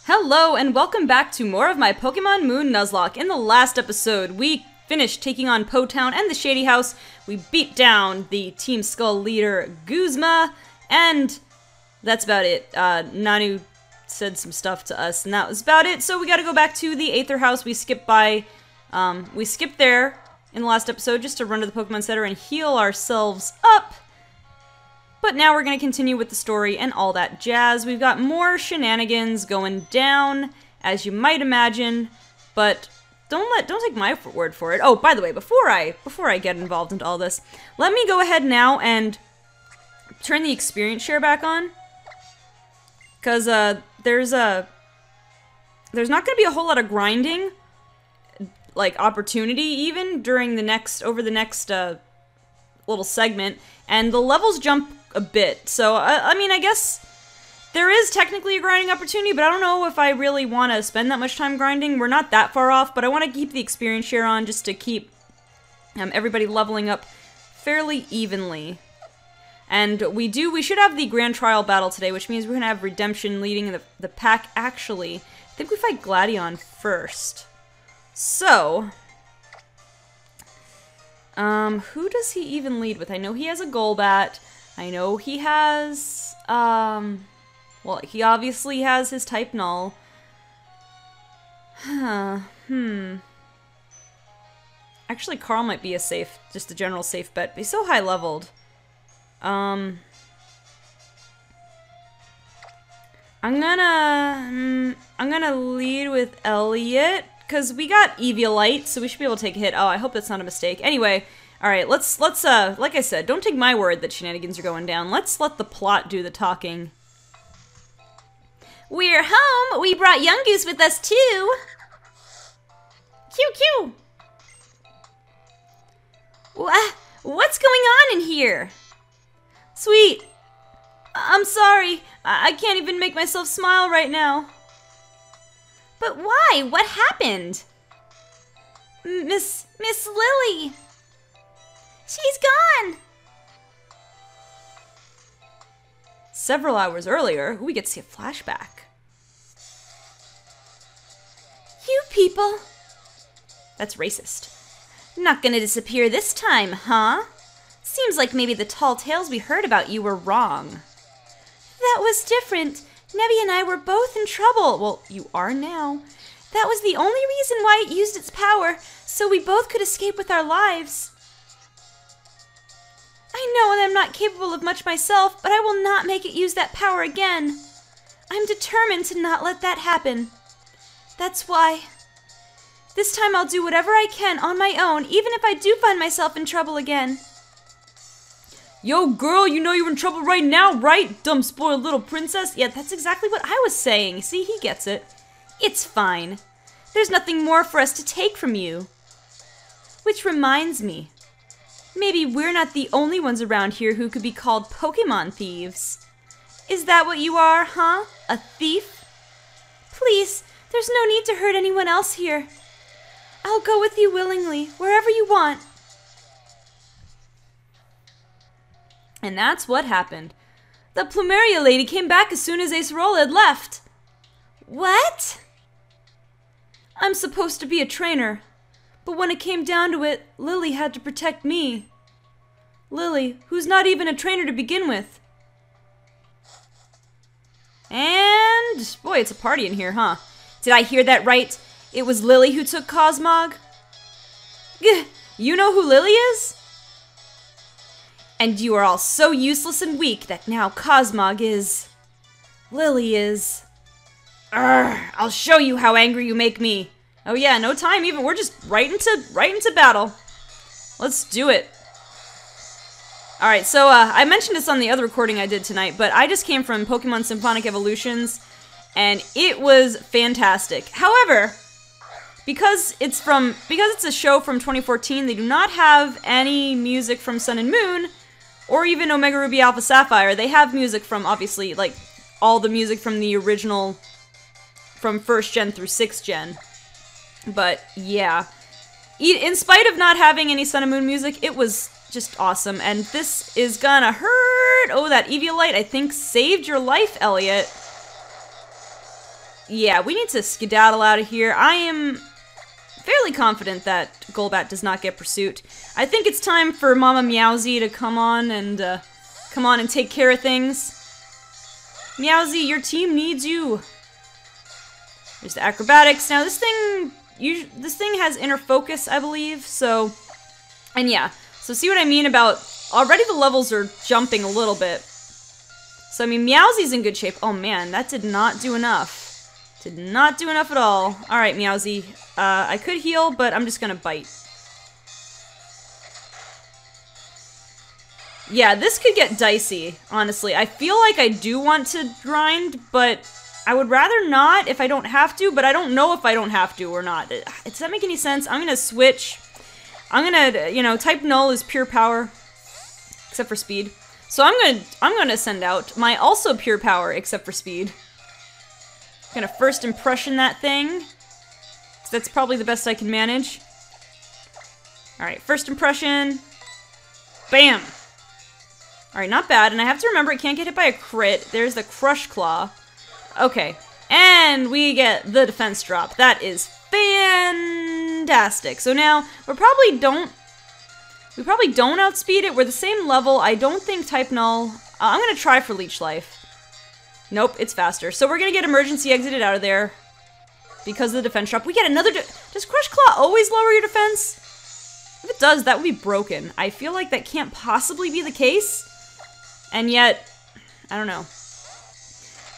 Hello, and welcome back to more of my Pokemon Moon Nuzlocke. In the last episode, we finished taking on Po Town and the Shady House. We beat down the Team Skull leader, Guzma, and that's about it. Nanu said some stuff to us, and that was about it. So we gotta go back to the Aether House. We skipped there in the last episode just to run to the Pokemon Center and heal ourselves up. But now we're going to continue with the story and all that jazz. We've got more shenanigans going down, as you might imagine, but don't take my word for it. Oh, by the way, before I get involved into all this, let me go ahead now and turn the experience share back on, because there's not going to be a whole lot of grinding, like opportunity even during the next little segment, and the levels jump a bit. So I mean, I guess there is technically a grinding opportunity, but I don't know if I really want to spend that much time grinding. We're not that far off, but I want to keep the experience share on just to keep everybody leveling up fairly evenly. And we should have the Grand Trial battle today, which means we're going to have Redemption leading the pack. Actually, I think we fight Gladion first. So, who does he even lead with? I know he has a Golbat. I know he has, well, he obviously has his type Null. Actually, Carl might be just a general safe bet, but he's so high leveled. I'm gonna lead with Elliot, because we got Eviolite, so we should be able to take a hit. Oh, I hope that's not a mistake. Anyway, alright, let's like I said, don't take my word that shenanigans are going down. Let's let the plot do the talking. We're home! We brought Young Goose with us, too! Cute. What's going on in here? Sweet, I'm sorry. I can't even make myself smile right now. But why? What happened? Miss Lily. She's gone. Several hours earlier, we get to see a flashback. You people. That's racist. Not gonna disappear this time, huh? Seems like maybe the tall tales we heard about you were wrong. That was different. Nebby and I were both in trouble. Well, you are now. That was the only reason why it used its power, so we both could escape with our lives. I know that I'm not capable of much myself, but I will not make it use that power again. I'm determined to not let that happen. That's why. This time I'll do whatever I can on my own, even if I do find myself in trouble again. Yo, girl, you know you're in trouble right now, right? Dumb, spoiled little princess? Yeah, that's exactly what I was saying. See, he gets it. It's fine. There's nothing more for us to take from you. Which reminds me, maybe we're not the only ones around here who could be called Pokemon thieves. Is that what you are, huh? A thief? Please, there's no need to hurt anyone else here. I'll go with you willingly, wherever you want. And that's what happened. The Plumeria lady came back as soon as Acerola had left. What? I'm supposed to be a trainer, but when it came down to it, Lily had to protect me. Lily, who's not even a trainer to begin with. And, boy, it's a party in here, huh? Did I hear that right? It was Lily who took Cosmog? You know who Lily is? And you are all so useless and weak that now Cosmog is... Lily is... I'll show you how angry you make me. Oh yeah, no time even. We're just right into battle. Let's do it. Alright, so I mentioned this on the other recording I did tonight, but I just came from Pokemon Symphonic Evolutions, and it was fantastic. However, because it's a show from 2014, they do not have any music from Sun and Moon, or even Omega Ruby Alpha Sapphire. They have music from, obviously, like, all the music from the original, from 1st gen through 6th gen. But, yeah. In spite of not having any Sun and Moon music, it was just awesome, and this is gonna hurt it. Oh, that Eviolite, I think, saved your life, Elliot. Yeah, we need to skedaddle out of here. I am fairly confident that Golbat does not get pursuit. I think it's time for Mama Meowsy to come on and take care of things. Meowsy, your team needs you. There's the acrobatics. Now this thing has inner focus, I believe. So, and yeah. So see what I mean about already the levels are jumping a little bit. So I mean Meowsy's in good shape. Oh man, that did not do enough. Did not do enough at all. All right, Meowsy. I could heal, but I'm just gonna bite. Yeah, this could get dicey, honestly. I feel like I do want to grind, but I would rather not if I don't have to, but I don't know if I don't have to or not. Does that make any sense? I'm gonna switch. I'm gonna, you know, type null is pure power, except for speed. So I'm gonna send out my also pure power, except for speed. I'm gonna first impression that thing. So that's probably the best I can manage. Alright, first impression. Bam! Alright, not bad. And I have to remember it can't get hit by a crit. There's the Crush Claw. Okay. And we get the defense drop. That is fantastic. So now, we probably don't outspeed it. We're the same level. I don't think type null. I'm gonna try for Leech Life. Nope, it's faster. So we're gonna get emergency exited out of there. Because of the defense drop. We get another does Crush Claw always lower your defense? If it does, that would be broken. I feel like that can't possibly be the case. And yet, I don't know.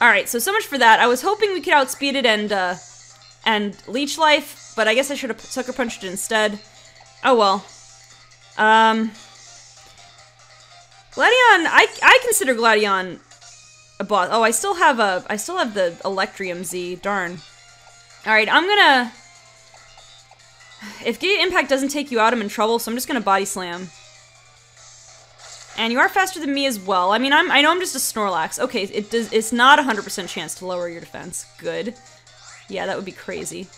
Alright, so much for that. I was hoping we could outspeed it and Leech Life, but I guess I should have Sucker Punched it instead. Oh well. Gladion, I consider Gladion a boss. Oh, I still have the Electrium Z, darn. Alright, I'm gonna... If Gate Impact doesn't take you out, I'm in trouble, so I'm just gonna Body Slam. And you are faster than me as well. I mean, I know I'm just a Snorlax. Okay, it's not a 100% chance to lower your defense. Good. Yeah, that would be crazy.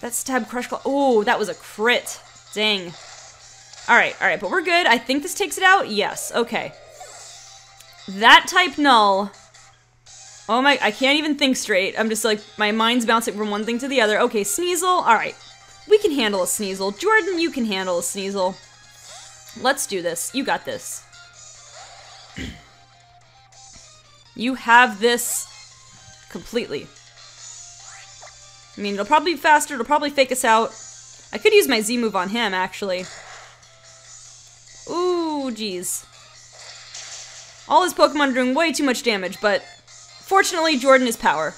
That Stab Crush Claw. Oh, that was a crit. Dang. Alright, but we're good. I think this takes it out. Yes, okay. That type null... Oh my, I can't even think straight. I'm just like, my mind's bouncing from one thing to the other. Okay, Sneasel, alright. We can handle a Sneasel. Jordan, you can handle a Sneasel. Let's do this. You got this. You have this completely. I mean, it'll probably be faster, it'll probably fake us out. I could use my Z move on him, actually. Ooh, jeez. All his Pokemon are doing way too much damage, but... Fortunately, Jordan is power.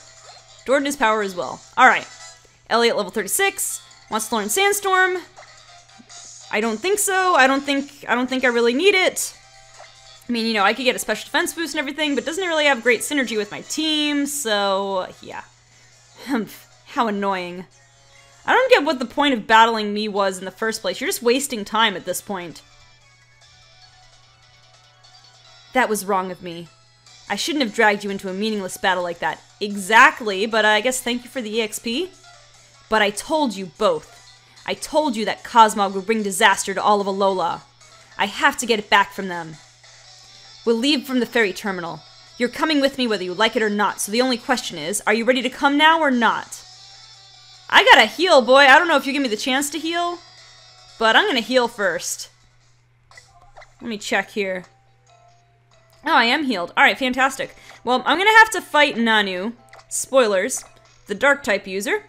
Jordan is power as well. Alright. Elliot, level 36. Wants to learn Sandstorm. I don't think so. I don't think I really need it. I mean, you know, I could get a special defense boost and everything, but doesn't really have great synergy with my team, so... Yeah. How annoying. I don't get what the point of battling me was in the first place. You're just wasting time at this point. That was wrong of me. I shouldn't have dragged you into a meaningless battle like that. Exactly, but I guess thank you for the EXP. But I told you both. I told you that Cosmog would bring disaster to all of Alola. I have to get it back from them. We'll leave from the ferry terminal. You're coming with me whether you like it or not, so the only question is, are you ready to come now or not? I gotta heal, boy. I don't know if you give me the chance to heal, but I'm gonna heal first. Let me check here. Oh, I am healed. Alright, fantastic. Well, I'm gonna have to fight Nanu. Spoilers. The Dark-type user.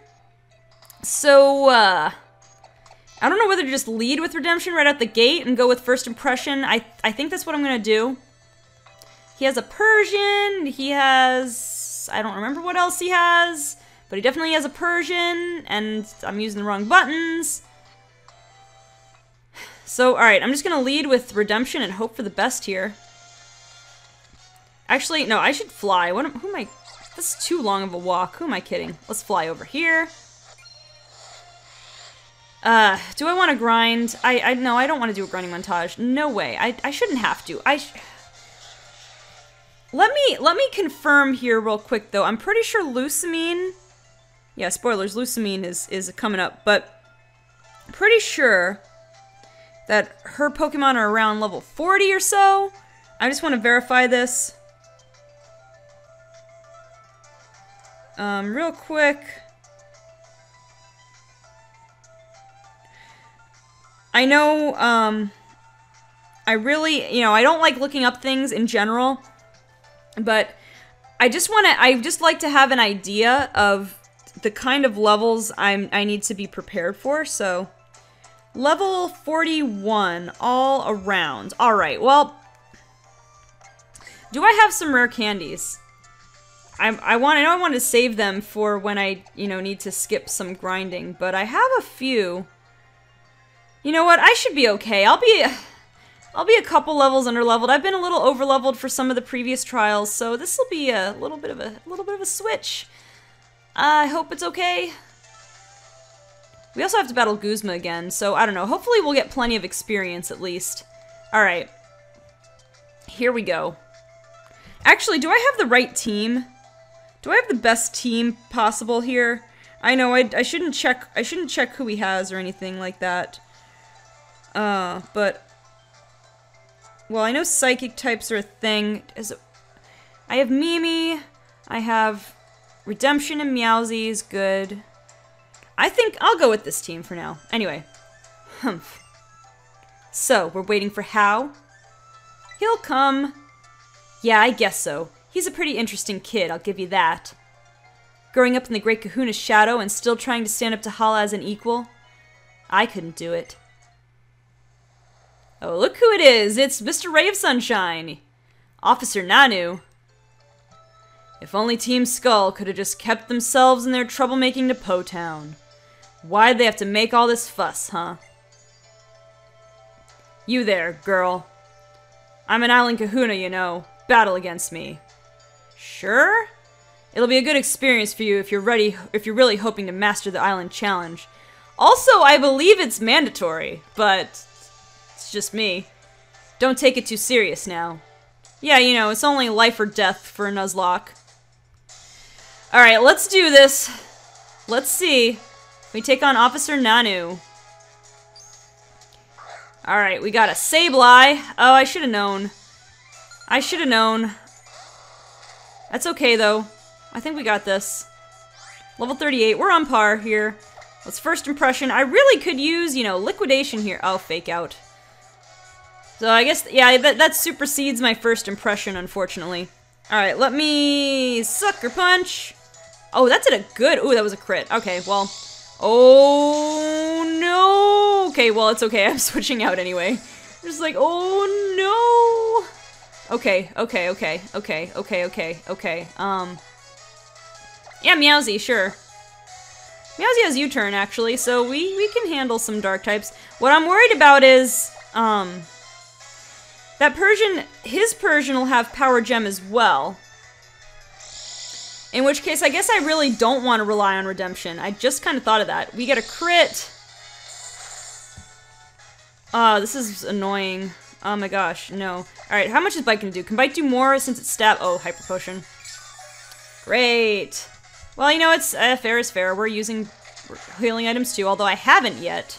So, I don't know whether to just lead with Redemption right out the gate and go with First Impression. I think that's what I'm gonna do. He has a Persian. He has... I don't remember what else he has. But he definitely has a Persian. And I'm using the wrong buttons. So, alright, I'm just gonna lead with Redemption and hope for the best here. Actually, no, I should fly. Who am I? This is too long of a walk. Who am I kidding? Let's fly over here. Do I want to grind? No, I don't want to do a grinding montage. No way. I shouldn't have to. Let me confirm here real quick though. I'm pretty sure Lusamine. Yeah, spoilers. Lusamine is coming up, but I'm pretty sure that her Pokemon are around level 40 or so. I just want to verify this. Real quick. I know, I really, I don't like looking up things in general, but I just like to have an idea of the kind of levels I need to be prepared for, so level 41 all around. All right, well, do I have some rare candies? I know I want to save them for when I, need to skip some grinding, but I have a few. You know what? I should be okay. I'll be a couple levels under-leveled. I've been a little over-leveled for some of the previous trials, so this will be a little bit of a switch. I hope it's okay. We also have to battle Guzma again, so I don't know. Hopefully we'll get plenty of experience at least. All right. Here we go. Actually, do I have the right team? Do I have the best team possible here? I know I shouldn't check who he has or anything like that. But well, I know psychic types are a thing. I have Mimi, I have Redemption and Meowsie's good. I think I'll go with this team for now. Anyway. Humph. So, we're waiting for How? He'll come. Yeah, I guess so. He's a pretty interesting kid, I'll give you that. Growing up in the Great Kahuna's shadow and still trying to stand up to Hala as an equal? I couldn't do it. Oh, look who it is! It's Mr. Ray of Sunshine! Officer Nanu. If only Team Skull could have just kept themselves and their troublemaking to Po-Town. Why'd they have to make all this fuss, huh? You there, girl. I'm an Island Kahuna, you know. Battle against me. Sure? It'll be a good experience for you if you're really hoping to master the island challenge. Also, I believe it's mandatory, but it's just me. Don't take it too serious now. Yeah, it's only life or death for a Nuzlocke. Alright, let's do this. Let's see. We take on Officer Nanu. Alright, we got a Sableye. Oh, I should have known. I should have known. That's okay, though. I think we got this. Level 38. We're on par here. Let's first impression. I really could use, liquidation here. Oh, fake out. So I guess, yeah, that supersedes my first impression, unfortunately. Alright, let me sucker punch. Oh, that did a good. Ooh, that was a crit. Okay, well. Oh, no. Okay, well, it's okay. I'm switching out anyway. I'm just like, oh, no. Okay. Yeah, Meowsy, sure. Meowsy has U-turn, actually, so we can handle some dark types. What I'm worried about is, that Persian, his Persian will have Power Gem as well. In which case, I guess I really don't want to rely on Redemption. I just kind of thought of that. We get a crit. This is annoying. Oh my gosh, no. Alright, how much is Bite gonna do? Can Bite do more since it's stab? Oh, Hyper Potion. Great. Well, it's fair is fair. We're using healing items too, although I haven't yet.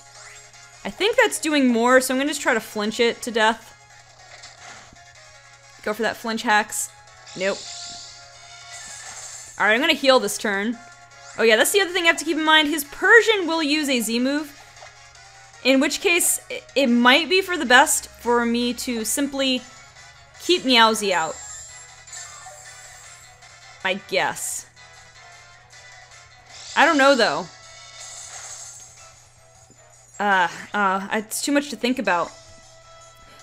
I think that's doing more, so I'm gonna just try to flinch it to death. Go for that flinch hacks. Nope. Alright, I'm gonna heal this turn. Oh yeah, that's the other thing I have to keep in mind. His Persian will use a Z move. In which case, it might be for the best for me to simply keep Meowsy out. I guess. I don't know, though. It's too much to think about.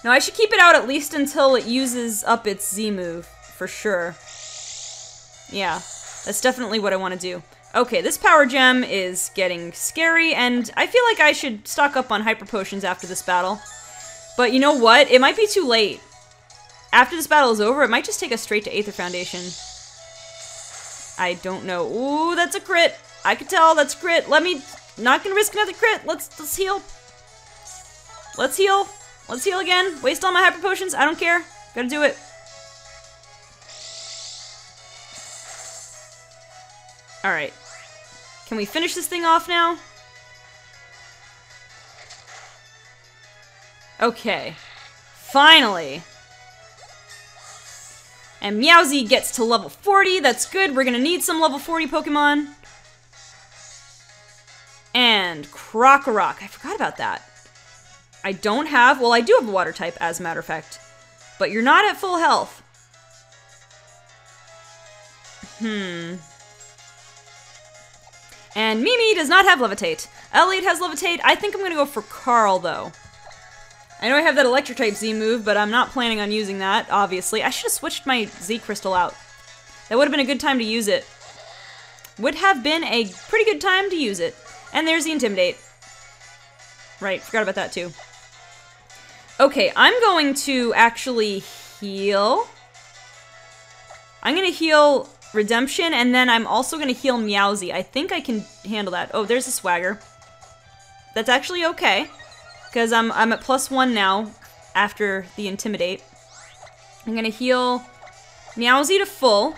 No, I should keep it out at least until it uses up its Z move, for sure. Yeah, that's definitely what I want to do. Okay, this Power Gem is getting scary, and I feel like I should stock up on Hyper Potions after this battle. But you know what? It might be too late. After this battle is over, it might just take us straight to Aether Foundation. I don't know. Ooh, that's a crit. I could tell that's a crit. Not gonna risk another crit. Let's heal. Let's heal. Let's heal again. Waste all my Hyper Potions. I don't care. Gotta do it. Alright. Can we finish this thing off now? Okay. Finally. And Meowsy gets to level 40. That's good. We're gonna need some level 40 Pokemon. And Krokorok. I forgot about that. I don't have... Well, I do have a water type, as a matter of fact. But you're not at full health. And Mimi does not have Levitate. Elliot has Levitate. I think I'm gonna go for Carl, though. I know I have that Electric type Z move, but I'm not planning on using that, obviously. I should have switched my Z Crystal out. That would have been a good time to use it. Would have been a pretty good time to use it. And there's the Intimidate. Right, forgot about that too. Okay, I'm going to actually heal. I'm gonna heal Redemption, and then I'm also gonna heal Meowsy. I think I can handle that. Oh, there's a Swagger. That's actually okay. Because I'm at +1 now, after the Intimidate. I'm gonna heal Meowsy to full,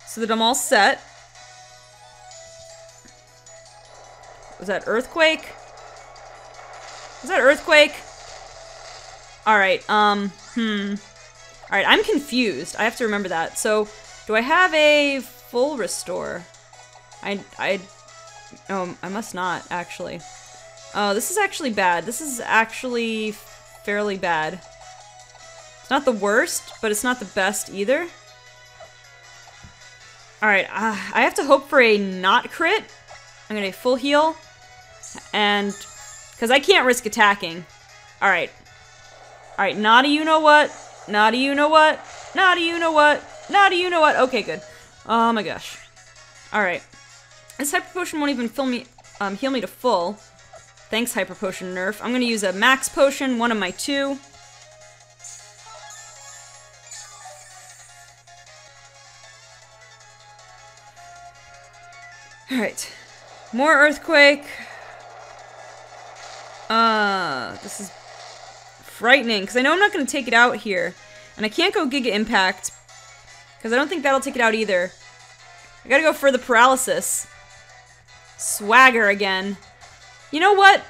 so that I'm all set. Was that Earthquake? Was that Earthquake? Alright, Alright, I'm confused. I have to remember that. So, do I have a full restore? Oh, I must not, actually. Oh, this is actually bad. This is actually fairly bad. It's not the worst, but it's not the best either. Alright, I have to hope for a not crit. I'm gonna full heal. And... because I can't risk attacking. Alright. Alright, Naughty you know what? Naughty you know what? Naughty you know what? Naughty you know what? Okay, good. Oh my gosh. Alright. This Hyper Potion won't even heal me to full. Thanks, Hyper Potion nerf. I'm gonna use a Max Potion, one of my two. Alright. More Earthquake. This is frightening, because I know I'm not gonna take it out here. And I can't go Giga Impact, because I don't think that'll take it out either. I gotta go for the Paralysis. Swagger again. You know what?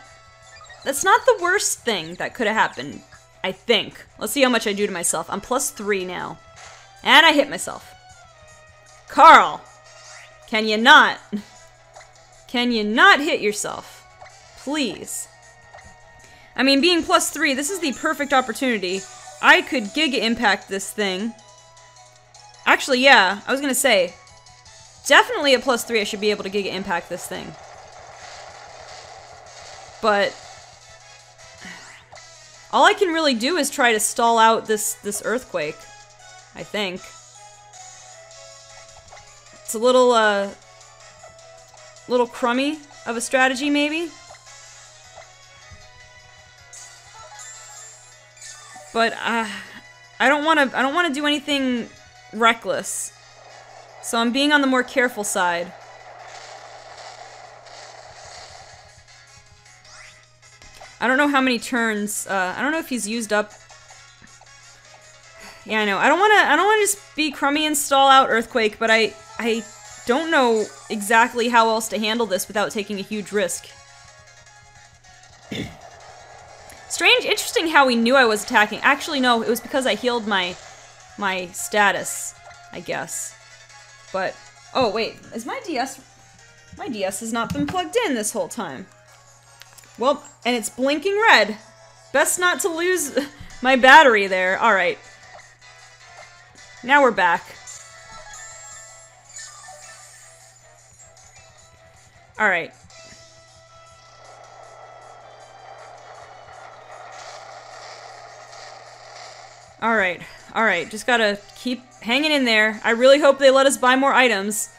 That's not the worst thing that could have happened, I think. Let's see how much I do to myself. I'm +3 now. And I hit myself. Carl! Can you not? Can you not hit yourself? Please. I mean, being +3, this is the perfect opportunity. I could Giga Impact this thing. Actually, yeah, I was gonna say. Definitely at +3 I should be able to Giga Impact this thing. But all I can really do is try to stall out this Earthquake, I think. It's a little crummy of a strategy, maybe. But I don't want to do anything reckless. So I'm being on the more careful side. I don't know how many turns. I don't know if he's used up. Yeah, I know. I don't want to just be crummy and stall out Earthquake, but I don't know exactly how else to handle this without taking a huge risk. Strange, interesting how he knew I was attacking. Actually, no, it was because I healed my status, I guess. But oh wait, is my DS? My DS has not been plugged in this whole time. Well, and it's blinking red. Best not to lose my battery there. Alright. Now we're back. Alright. Alright. Alright, just gotta keep hanging in there. I really hope they let us buy more items.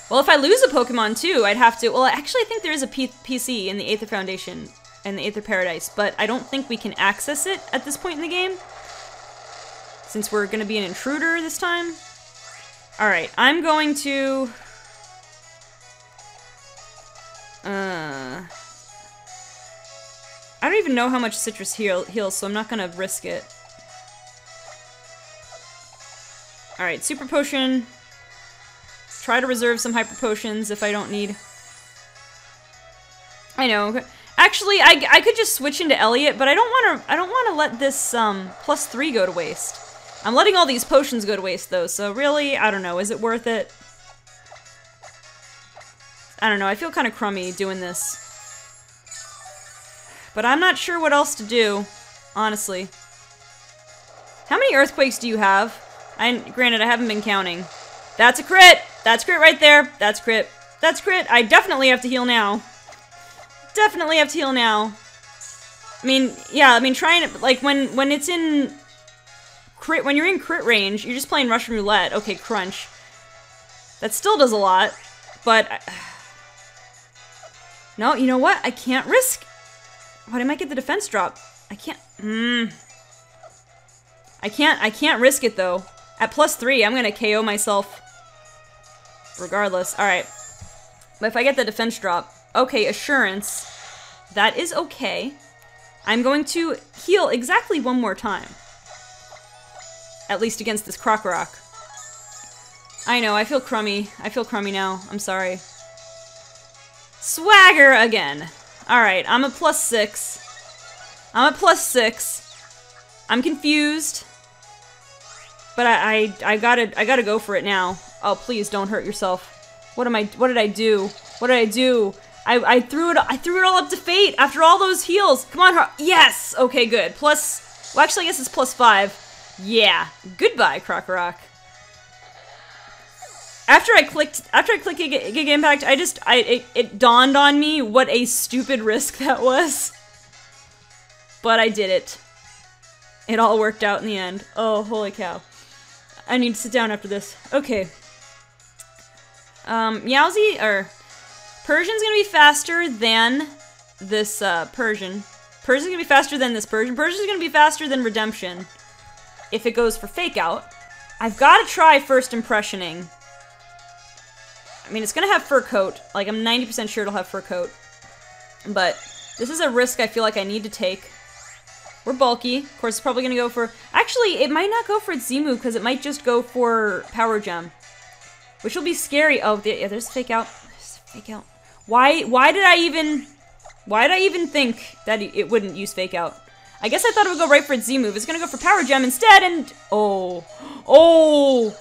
Well, if I lose a Pokemon too, I'd have to... Well, actually, I think there is a PC in the Aether Foundation and the Aether Paradise, but I don't think we can access it at this point in the game. Since we're gonna be an intruder this time. Alright, I'm going to... I don't even know how much Citrus heals, so I'm not gonna risk it. Alright, Super Potion. Try to reserve some Hyper Potions if I don't need. I know. Actually, I could just switch into Elliot, but I don't want to let this +3 go to waste. I'm letting all these potions go to waste though, so really, I don't know, is it worth it? I don't know, I feel kind of crummy doing this. But I'm not sure what else to do, honestly. How many earthquakes do you have? Granted, I haven't been counting. That's a crit! That's crit right there! That's crit. That's crit! I definitely have to heal now. Definitely have to heal now. I mean, yeah, I mean, trying to, like, when it's in crit, when you're in crit range, you're just playing Russian roulette. Okay, crunch. That still does a lot, but... No, you know what? I can't risk... What, I might get the defense drop. I can't... I can't risk it, though. At +3, I'm gonna KO myself. Regardless. Alright. But if I get the defense drop... Okay, assurance. That is okay. I'm going to heal exactly one more time. At least against this Krokorok. I know, I feel crummy. I feel crummy now. I'm sorry. Swagger again. Alright, I'm a +6. I'm a +6. I'm confused. But I gotta go for it now. Oh, please don't hurt yourself. What did I do? What did I do? I threw it all up to fate after all those heals. Come on, yes! Okay, good. Well, actually, I guess it's +5. Yeah. Goodbye, Krokorok. After I clicked Giga Impact, it dawned on me what a stupid risk that was. But I did it. It all worked out in the end. Oh, holy cow. I need to sit down after this. Okay. Meowsy, or... Persian's gonna be faster than this, Persian. Persian's gonna be faster than this Persian. Persian's gonna be faster than Redemption. If it goes for Fake Out. I've gotta try First Impressioning. I mean, it's gonna have Fur Coat. Like, I'm 90% sure it'll have Fur Coat. But this is a risk I feel like I need to take. We're bulky. Of course, it's probably gonna go for... Actually, it might not go for its Z-move, because it might just go for Power Gem. Which will be scary. Oh, yeah, there's Fake Out. There's Fake Out. Why did I even think that it wouldn't use Fake Out? I guess I thought it would go right for its Z-move. It's gonna go for Power Gem instead, and... Oh. Oh.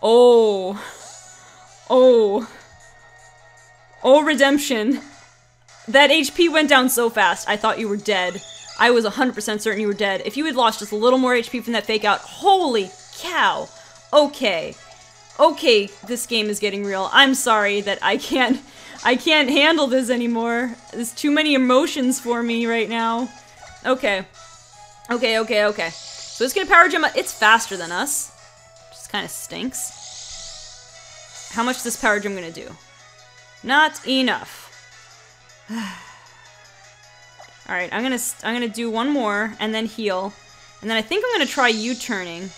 Oh. Oh. Oh, Redemption. That HP went down so fast, I thought you were dead. I was 100% certain you were dead. If you had lost just a little more HP from that Fake Out, holy cow. Okay. Okay, this game is getting real. I'm sorry that I can't handle this anymore. There's too many emotions for me right now. Okay. Okay. So it's gonna Power Gem. It's faster than us. Just kind of stinks. How much is this Power Gem gonna do? Not enough. Alright, I'm gonna do one more and then heal. And then I think I'm gonna try U-turning.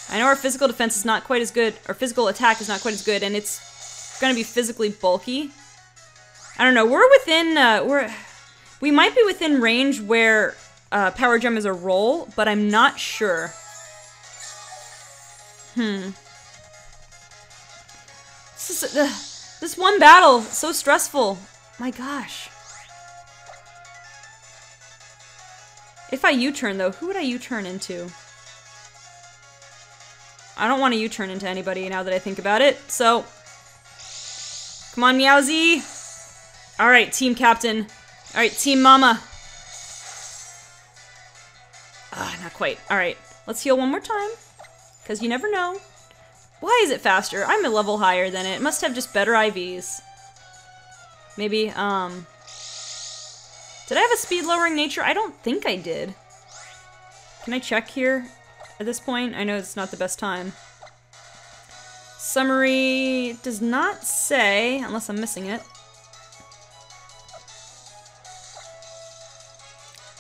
I know our physical defense is not quite as good, our physical attack is not quite as good, and it's gonna be physically bulky. I don't know, we're within, we might be within range where Power Gem is a roll, but I'm not sure. This one battle, so stressful. My gosh. If I U-turn, though, who would I U-turn into? I don't want to U-turn into anybody now that I think about it, so... Come on, Meowsy! Alright, Team Captain. Alright, Team Mama. Not quite. Alright, let's heal one more time. Because you never know. Why is it faster? I'm a level higher than it. It must have just better IVs. Maybe, Did I have a speed-lowering nature? I don't think I did. Can I check here at this point? I know it's not the best time. Summary does not say, unless I'm missing it.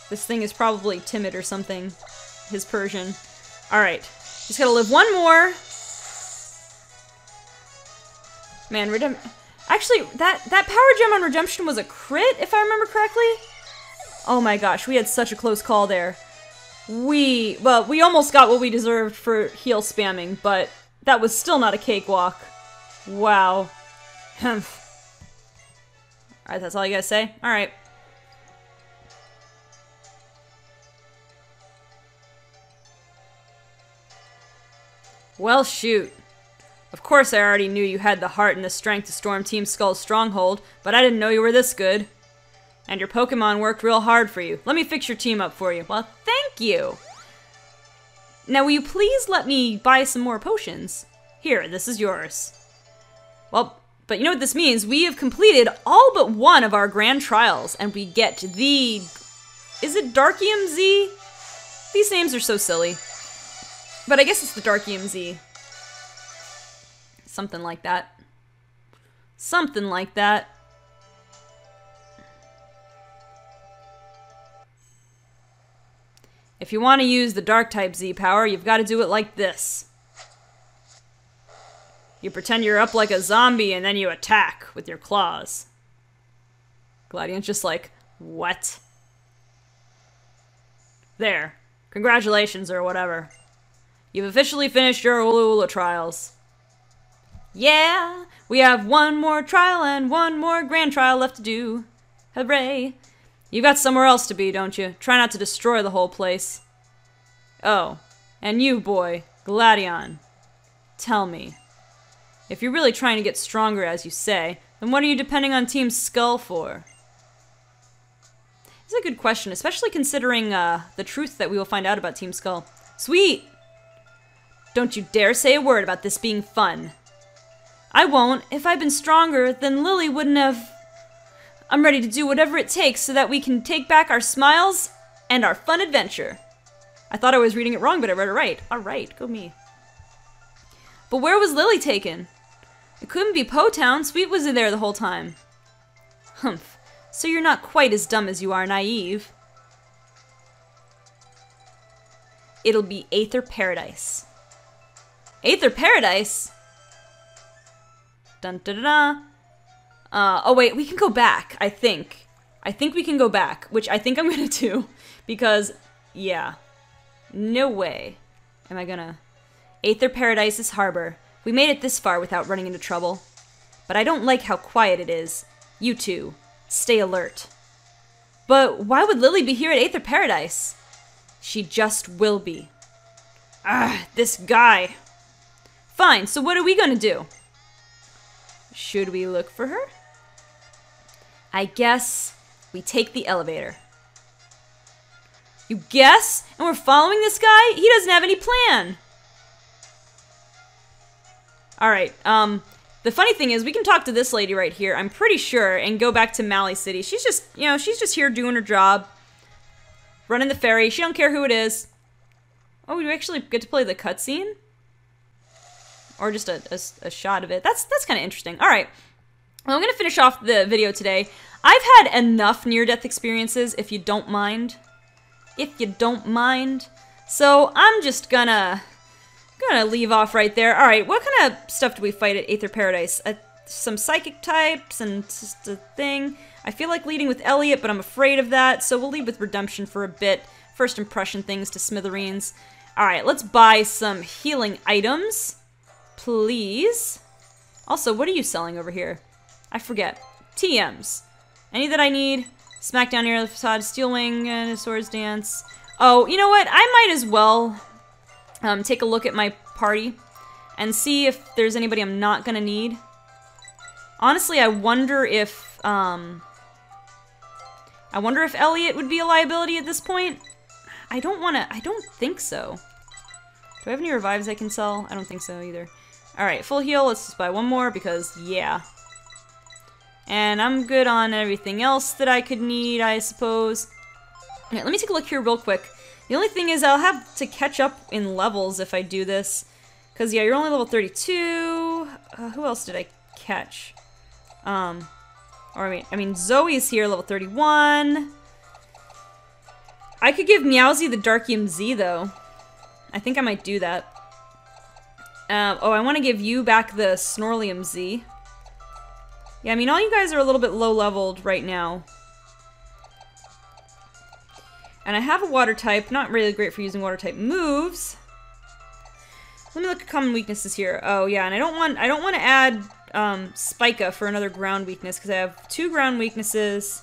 This thing is probably timid or something. His Persian. Alright. Just gotta live one more. Man, actually, that Power Gem on Redemption was a crit, if I remember correctly? Oh my gosh, we had such a close call there. We almost got what we deserved for heal spamming, but that was still not a cakewalk. Wow. Alright, that's all you gotta say? Alright. Well, shoot. Of course I already knew you had the heart and the strength to storm Team Skull's stronghold, but I didn't know you were this good. And your Pokemon worked real hard for you. Let me fix your team up for you. Well, thank you! Now, will you please let me buy some more potions? Here, this is yours. Well, but you know what this means? We have completed all but one of our grand trials, and we get the... Is it Darkium Z? These names are so silly. But I guess it's the Darkium Z. Something like that. Something like that. If you want to use the Dark-type Z power, you've got to do it like this. You pretend you're up like a zombie, and then you attack with your claws. Gladiant's just like, what? There. Congratulations, or whatever. You've officially finished your Ula Ula trials. Yeah! We have one more trial and one more grand trial left to do. Hooray! You've got somewhere else to be, don't you? Try not to destroy the whole place. Oh, and you, boy, Gladion. Tell me. If you're really trying to get stronger, as you say, then what are you depending on Team Skull for? It's a good question, especially considering the truth that we will find out about Team Skull. Sweet! Don't you dare say a word about this being fun. I won't. If I'd been stronger, then Lily wouldn't have... I'm ready to do whatever it takes so that we can take back our smiles and our fun adventure. I thought I was reading it wrong, but I read it right. Alright, go me. But where was Lily taken? It couldn't be Po Town. Sweet was in there the whole time. Humph. So you're not quite as dumb as you are naive. It'll be Aether Paradise. Aether Paradise? Dun da da da. Oh wait, we can go back, I think. I think we can go back, which I think I'm gonna do, because, yeah. No way am I gonna... Aether Paradise's harbor. We made it this far without running into trouble. But I don't like how quiet it is. You two, stay alert. But why would Lily be here at Aether Paradise? She just will be. Ah, this guy. Fine, so what are we gonna do? Should we look for her? I guess we take the elevator. You guess? And we're following this guy? He doesn't have any plan. Alright, the funny thing is we can talk to this lady right here, I'm pretty sure, and go back to Mali City. She's just, you know, she's just here doing her job. Running the ferry. She don't care who it is. Oh, we actually get to play the cutscene? Or just a shot of it. That's kind of interesting. Alright. Well, I'm going to finish off the video today. I've had enough near-death experiences, if you don't mind. If you don't mind. So, I'm just gonna leave off right there. Alright, what kind of stuff do we fight at Aether Paradise? Some psychic types and just a thing. I feel like leading with Elliot, but I'm afraid of that, so we'll lead with Redemption for a bit. First impression things to smithereens. Alright, let's buy some healing items. Please. Also, what are you selling over here? I forget. TMs. Any that I need? Smackdown, Air Facade, Steel Wing, and Swords Dance. Oh, you know what? I might as well take a look at my party and see if there's anybody I'm not gonna need. Honestly, I wonder if Elliot would be a liability at this point. I don't think so. Do I have any revives I can sell? I don't think so either. Alright, full heal. Let's just buy one more because, yeah. And I'm good on everything else that I could need, I suppose. Okay, let me take a look here real quick. The only thing is I'll have to catch up in levels if I do this. Because, yeah, you're only level 32. Who else did I catch? Or, I mean, Zoe's here, level 31. I could give Meowsy the Darkium Z, though. I think I might do that. Oh, I want to give you back the Snorlium Z. Yeah, I mean, all you guys are a little bit low-leveled right now. And I have a water type, not really great for using water type moves. Let me look at common weaknesses here. Oh, yeah, and I don't want to add Spica for another ground weakness, because I have 2 ground weaknesses.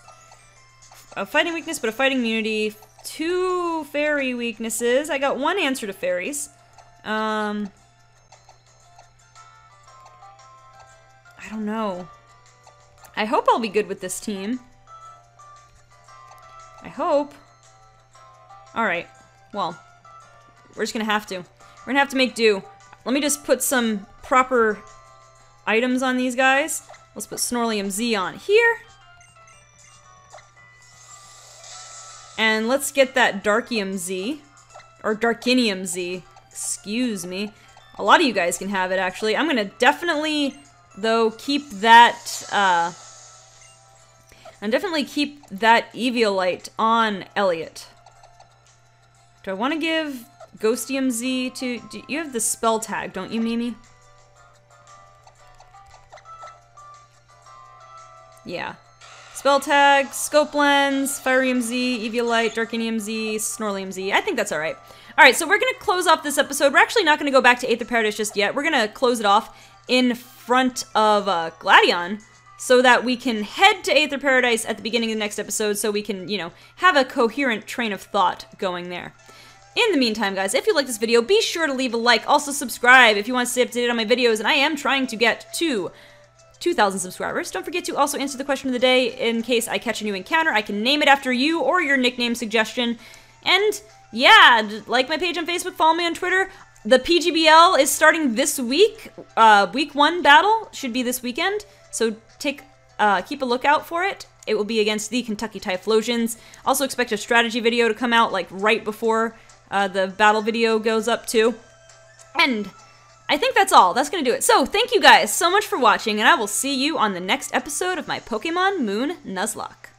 A fighting weakness, but a fighting immunity. 2 fairy weaknesses. I got 1 answer to fairies. don't know. I hope I'll be good with this team. I hope. Alright. Well, we're just gonna have to. We're gonna have to make do. Let me just put some proper items on these guys. Let's put Snorlium Z on here. And let's get that Darkium Z. Or Darkinium Z. Excuse me. A lot of you guys can have it, actually. I'm gonna definitely, though, keep that, Eviolite on Elliot. Do I want to give Ghostium Z to... You have the spell tag, don't you, Mimi? Yeah. Spell tag, Scope Lens, Firium Z, Eviolite, Darkinium Z, Snorlium Z. I think that's alright. Alright, so we're going to close off this episode. We're actually not going to go back to Aether Paradise just yet. We're going to close it off in front of Gladion, so that we can head to Aether Paradise at the beginning of the next episode, so we can, you know, have a coherent train of thought going there. In the meantime, guys, if you like this video, be sure to leave a like. Also, subscribe if you want to stay updated on my videos, and I am trying to get to 2,000 subscribers. Don't forget to also answer the question of the day in case I catch a new encounter. I can name it after you or your nickname suggestion. And, yeah, like my page on Facebook, follow me on Twitter. The PGBL is starting this week. Week 1 battle should be this weekend, so keep a lookout for it. It will be against the Kentucky Typhlosions. Also expect a strategy video to come out like right before the battle video goes up too. And I think that's all. That's gonna do it. So thank you guys so much for watching, and I will see you on the next episode of my Pokemon Moon Nuzlocke.